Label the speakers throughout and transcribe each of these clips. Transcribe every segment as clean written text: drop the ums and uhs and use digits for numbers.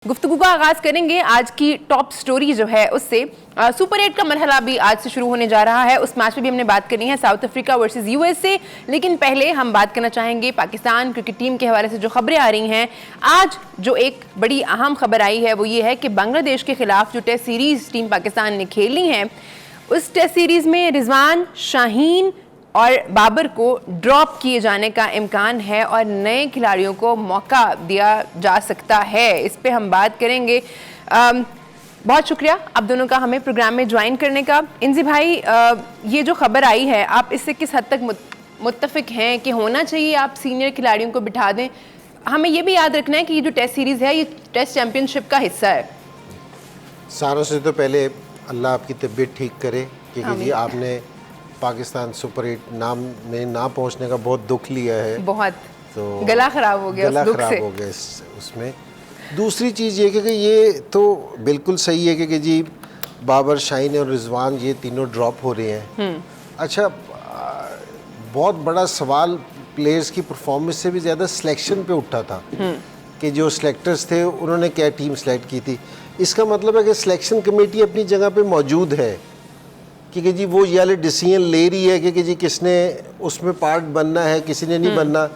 Speaker 1: गुफ्तगू का आगाज करेंगे आज की टॉप स्टोरी जो है उससे। सुपर 8 का मरहला भी आज से शुरू होने जा रहा है। उस मैच में भी हमने बात करनी है साउथ अफ्रीका वर्सेस यूएसए। लेकिन पहले हम बात करना चाहेंगे पाकिस्तान क्रिकेट टीम के हवाले से जो खबरें आ रही हैं। आज जो एक बड़ी अहम खबर आई है वो ये है कि बांग्लादेश के खिलाफ जो टेस्ट सीरीज टीम पाकिस्तान ने खेली है उस टेस्ट सीरीज में रिजवान, शाहीन और बाबर को ड्रॉप किए जाने का इम्कान है और नए खिलाड़ियों को मौका दिया जा सकता है। इस पे हम बात करेंगे। बहुत शुक्रिया आप दोनों का हमें प्रोग्राम में ज्वाइन करने का। इंजी भाई, ये जो खबर आई है आप इससे किस हद तक मुत्तफिक हैं कि होना चाहिए आप सीनियर खिलाड़ियों को बिठा दें? हमें ये भी याद रखना है कि ये जो टेस्ट सीरीज़ है ये टेस्ट चैम्पियनशिप का हिस्सा है।
Speaker 2: सारों से तो पहले अल्लाह आपकी तबीयत ठीक करे क्योंकि जी आपने पाकिस्तान सुपर 8 नाम में ना पहुंचने का बहुत दुख लिया है।
Speaker 1: बहुत
Speaker 2: तो
Speaker 1: गला खराब हो गया,
Speaker 2: गला खराब हो गया उसमें। दूसरी चीज़ ये कि ये तो बिल्कुल सही है कि जी बाबर, शाहीन और रिजवान ये तीनों ड्रॉप हो रहे हैं। अच्छा, बहुत बड़ा सवाल प्लेयर्स की परफॉर्मेंस से भी ज़्यादा सिलेक्शन पे उठा था कि जो सिलेक्टर्स थे उन्होंने क्या टीम सेलेक्ट की थी। इसका मतलब है कि सिलेक्शन कमेटी अपनी जगह पे मौजूद है कि जी वो ये वाले डिसीजन ले रही है कि जी किसने उसमें पार्ट बनना है, किसी ने नहीं बनना।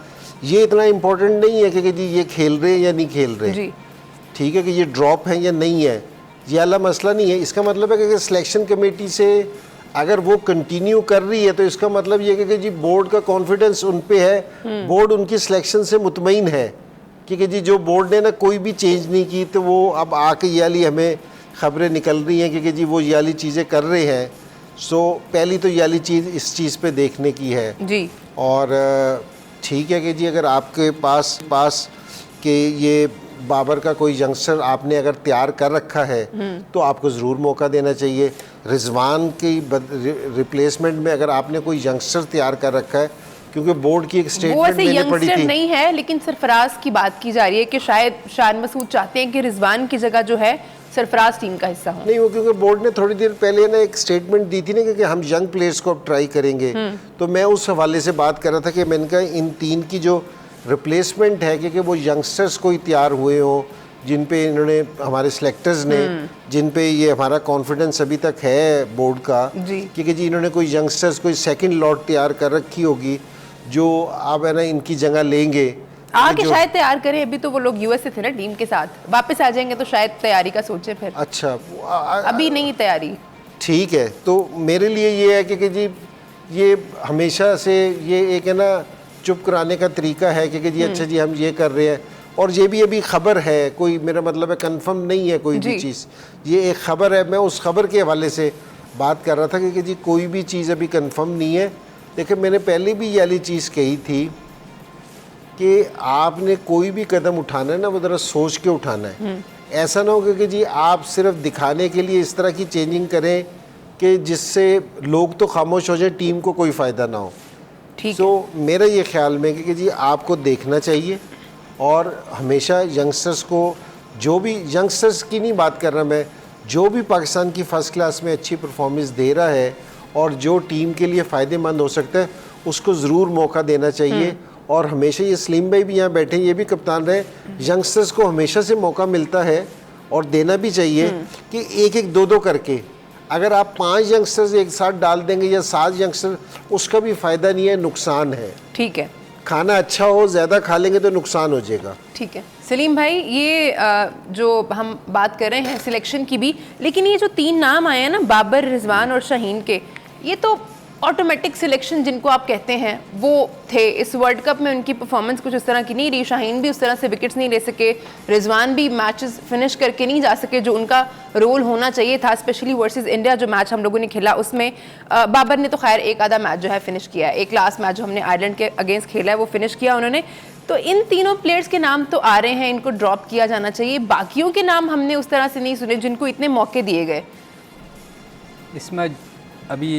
Speaker 2: ये इतना इम्पोर्टेंट नहीं है कि जी ये खेल रहे हैं या नहीं खेल रहे, ठीक है कि ये ड्रॉप है या नहीं है, ये वाला मसला नहीं है। इसका मतलब है कि सिलेक्शन कमेटी से अगर वो कंटिन्यू कर रही है तो इसका मतलब ये है कि जी बोर्ड का कॉन्फिडेंस उन पे है, बोर्ड उनकी सिलेक्शन से मुतमईन है कि जी जो बोर्ड ने ना कोई भी चेंज नहीं की तो वो अब आके ये वाली हमें खबरें निकल रही हैं कि जी वो ये वाली चीज़ें कर रहे हैं। सो पहली तो ये वाली चीज़ इस चीज़ पे देखने की है
Speaker 1: जी।
Speaker 2: और ठीक है कि जी अगर आपके पास के ये बाबर का कोई यंगस्टर आपने अगर तैयार कर रखा है तो आपको ज़रूर मौका देना चाहिए। रिजवान की रिप्लेसमेंट में अगर आपने कोई यंगस्टर तैयार कर रखा है, क्योंकि बोर्ड की एक स्टेटमेंट मैंने पढ़ी थी,
Speaker 1: नहीं है लेकिन सरफराज की बात की जा रही है कि शायद शान मसूद चाहते हैं कि रिजवान की जगह जो है सरफराज टीम का हिस्सा हो।
Speaker 2: नहीं, वो क्योंकि बोर्ड ने थोड़ी देर पहले ना एक स्टेटमेंट दी थी ना कि हम यंग प्लेयर्स को अब ट्राई करेंगे। तो मैं उस हवाले से बात कर रहा था कि मैंने कहा इन तीन की जो रिप्लेसमेंट है कि वो यंगस्टर्स कोई तैयार हुए हों जिन पे इन्होंने हमारे सिलेक्टर्स ने जिन पे ये हमारा कॉन्फिडेंस अभी तक है बोर्ड का कि जी इन्होंने कोई यंगस्टर्स कोई सेकंड लॉट तैयार कर रखी होगी जो अब है ना इनकी जगह लेंगे
Speaker 1: आके शायद तैयार करें। अभी तो वो लोग यूएसए थे ना टीम के साथ, वापस आ जाएंगे तो शायद तैयारी का सोचे फिर।
Speaker 2: अच्छा,
Speaker 1: अभी नहीं तैयारी।
Speaker 2: ठीक है, तो मेरे लिए ये है कि जी ये हमेशा से ये एक है ना चुप कराने का तरीका है कि जी अच्छा जी हम ये कर रहे हैं और ये भी अभी खबर है, कोई मेरा मतलब है कंफर्म नहीं है कोई भी चीज़, ये एक खबर है। मैं उस खबर के हवाले से बात कर रहा था कि जी कोई भी चीज़ अभी कंफर्म नहीं है। देखिए मैंने पहले भी ये वाली चीज़ कही थी कि आपने कोई भी कदम उठाना है ना वो ज़रा सोच के उठाना है। ऐसा ना हो कि जी आप सिर्फ दिखाने के लिए इस तरह की चेंजिंग करें कि जिससे लोग तो खामोश हो जाए, टीम को कोई फ़ायदा ना हो। तो मेरा ये ख्याल में कि जी आपको देखना चाहिए और हमेशा यंगस्टर्स को, जो भी यंगस्टर्स की नहीं बात कर रहा मैं, जो भी पाकिस्तान की फ़र्स्ट क्लास में अच्छी परफॉर्मेंस दे रहा है और जो टीम के लिए फ़ायदेमंद हो सकता है उसको ज़रूर मौका देना चाहिए। और हमेशा ये सलीम भाई भी यहाँ बैठे, ये भी कप्तान रहे, यंगस्टर्स को हमेशा से मौका मिलता है और देना भी चाहिए कि एक एक दो करके अगर आप 5 यंगस्टर्स एक साथ डाल देंगे या 7 यंगस्टर, उसका भी फ़ायदा नहीं है, नुकसान है।
Speaker 1: ठीक है,
Speaker 2: खाना अच्छा हो, ज़्यादा खा लेंगे तो नुकसान हो जाएगा।
Speaker 1: ठीक है सलीम भाई, ये जो हम बात कर रहे हैं सिलेक्शन की भी, लेकिन ये जो 3 नाम आए हैं ना बाबर, रिजवान और शाहीन के, ये तो ऑटोमेटिक सिलेक्शन जिनको आप कहते हैं वो थे। इस वर्ल्ड कप में उनकी परफॉर्मेंस कुछ उस तरह की नहीं रही। शाहीन भी उस तरह से विकेट्स नहीं ले सके, रिजवान भी मैचेस फिनिश करके नहीं जा सके जो उनका रोल होना चाहिए था, स्पेशली वर्सेस इंडिया जो मैच हम लोगों ने खेला उसमें। बाबर ने तो खैर एक आधा मैच जो है फिनिश किया है, एक लास्ट मैच जो हमने आयरलैंड के अगेंस्ट खेला है वो फिनिश किया उन्होंने। तो इन तीनों प्लेयर्स के नाम तो आ रहे हैं, इनको ड्रॉप किया जाना चाहिए। बाकियों के नाम हमने उस तरह से नहीं सुने जिनको इतने मौके दिए गए।
Speaker 3: इसमें अभी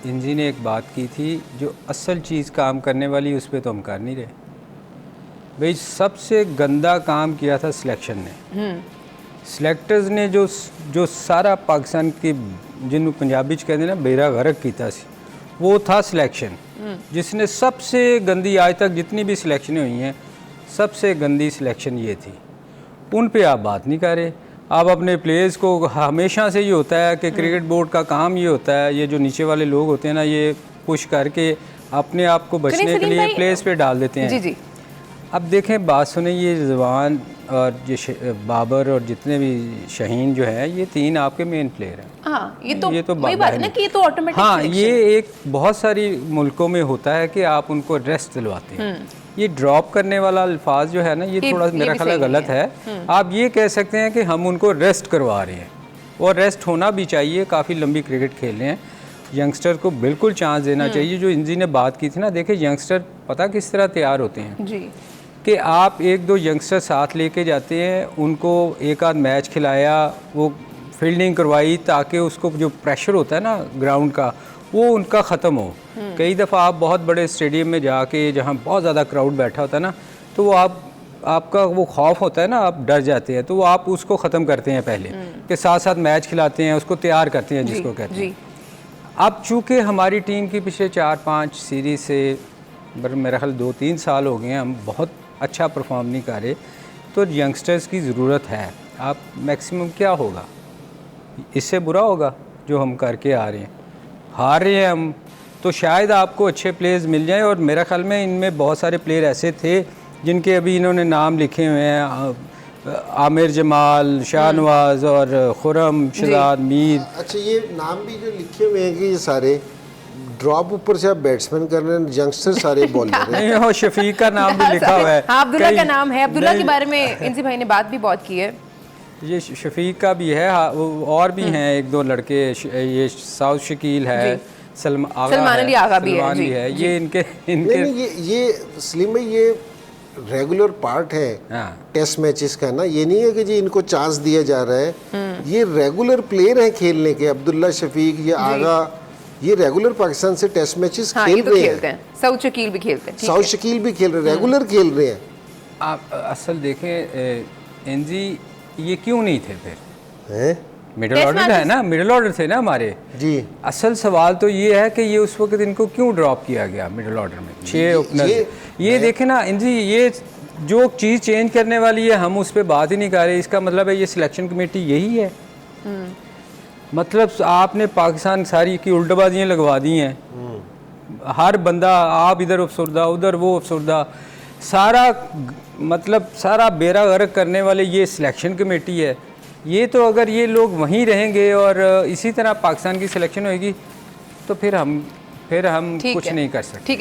Speaker 3: इंजी ने एक बात की थी, जो असल चीज़ काम करने वाली उस पर तो हम कर नहीं रहे भाई। सबसे गंदा काम किया था सिलेक्शन ने, सिलेक्टर्स ने जो सारा पाकिस्तान की जिन्होंने पंजाबी च कहते ना बेड़ा गर्क किया वो था सिलेक्शन, जिसने सबसे गंदी आज तक जितनी भी सिलेक्शनें हुई हैं सबसे गंदी सिलेक्शन ये थी। उन पे आप बात नहीं कर रहे। आप अपने प्लेयर्स को, हमेशा से ये होता है कि क्रिकेट बोर्ड का काम ये होता है, ये जो नीचे वाले लोग होते हैं ना, ये पुश करके अपने आप को बचने के लिए प्लेयर्स पे डाल देते हैं।
Speaker 1: जी जी।
Speaker 3: अब देखें, बात सुने, ये जवान और ये बाबर और जितने भी शाहीन जो है, ये 3 आपके मेन प्लेयर हैं।
Speaker 1: हाँ, ये तो वही
Speaker 3: बात
Speaker 1: बात है ना कि ये तो ऑटोमेटिक।
Speaker 3: हाँ, ये एक बहुत सारी मुल्कों में होता है कि आप उनको रेस्ट दिलवाते हैं। ये ड्रॉप करने वाला अल्फाज जो है ना, ये थोड़ा मेरा ख्याल गलत है। आप ये कह सकते हैं कि हम उनको रेस्ट करवा रहे हैं, और रेस्ट होना भी चाहिए। काफ़ी लंबी क्रिकेट खेल रहे हैं, यंगस्टर को बिल्कुल चांस देना चाहिए। जो इंजी ने बात की थी ना, देखिए यंगस्टर पता किस तरह तैयार होते हैं
Speaker 1: जी,
Speaker 3: कि आप 1-2 यंगस्टर साथ लेके जाते हैं, उनको एक आध मैच खिलाया, वो फील्डिंग करवाई, ताकि उसको जो प्रेशर होता है ना ग्राउंड का, वो उनका ख़त्म हो। कई दफ़ा आप बहुत बड़े स्टेडियम में जाके, जहाँ बहुत ज़्यादा क्राउड बैठा होता है ना, तो वो आपका वो खौफ होता है ना, आप डर जाते हैं, तो वो आप उसको ख़त्म करते हैं पहले, के साथ साथ मैच खिलाते हैं, उसको तैयार करते हैं, जिसको कहते हैं। अब चूँकि हमारी टीम की पिछले 4-5 सीरीज़ से, मेरा ख्याल 2-3 साल हो गए हैं, हम बहुत अच्छा परफॉर्म नहीं कर रहे, तो यंगस्टर्स की ज़रूरत है। आप मैक्सिमम क्या होगा, इससे बुरा होगा जो हम करके आ रहे हैं, हार रहे हैं हम, तो शायद आपको अच्छे प्लेयर्स मिल जाएं। और मेरा ख्याल में इनमें बहुत सारे प्लेयर ऐसे थे जिनके अभी इन्होंने नाम लिखे हुए हैं, आमिर जमाल, शाहनवाज और खुरम, शहजाद, मीर।
Speaker 2: अच्छा, ये नाम भी जो लिखे हुए हैं कि ये सारे ड्रॉप ऊपर से आप बैट्समैन कर रहे हैं, यंगस्टर सारे बॉलर हैं।
Speaker 3: नहीं हो, शफीक का नाम भी लिखा हुआ है।
Speaker 1: हाँ, अब्दुल्ला का नाम है। अब्दुल्ला के बारे में इंजी भाई ने बात भी बहुत की है।
Speaker 3: ये शफीक का भी है, और भी हैं 1-2 लड़के, ये साउथ शकील है, सलमान अली आगा भी है। ये इनके
Speaker 2: ये सलीम भाई, ये रेगुलर पार्ट है टेस्ट मैचेस का ना। ये नहीं है कि जी इनको चांस दिया जा रहा है, ये रेगुलर प्लेयर हैं खेलने के। अब्दुल्ला, शफीक, ये आगा, ये रेगुलर पाकिस्तान से टेस्ट मैचेस खेल रहे हैं।
Speaker 1: साउथ शकील भी खेलते हैं,
Speaker 2: साउथ शकील भी खेल रहे हैं, रेगुलर खेल रहे हैं।
Speaker 3: आप असल देखें एनजी, ये क्यों नहीं थे फिर? मिडिल ऑर्डर है ना, मिडिल ऑर्डर थे ना हमारे जी। असल सवाल तो ये है कि ये उस वक्त इनको क्यों ड्रॉप किया गया मिडिल ऑर्डर में, 6 ओपनर। ये देखें ना इंजी, ये जो चीज़ चेंज करने वाली है, हम उस पर बात ही नहीं कर रहे। इसका मतलब है ये सिलेक्शन कमेटी यही है। मतलब आपने पाकिस्तान सारी की उल्टबाजियाँ लगवा दी हैं। हर बंदा, आप इधर अफसरदा, उधर वो अफसरदा, सारा मतलब सारा बेड़ा गर्क करने वाले ये सिलेक्शन कमेटी है। ये तो अगर ये लोग वहीं रहेंगे और इसी तरह पाकिस्तान की सिलेक्शन होगी, तो फिर हम कुछ नहीं कर सकते।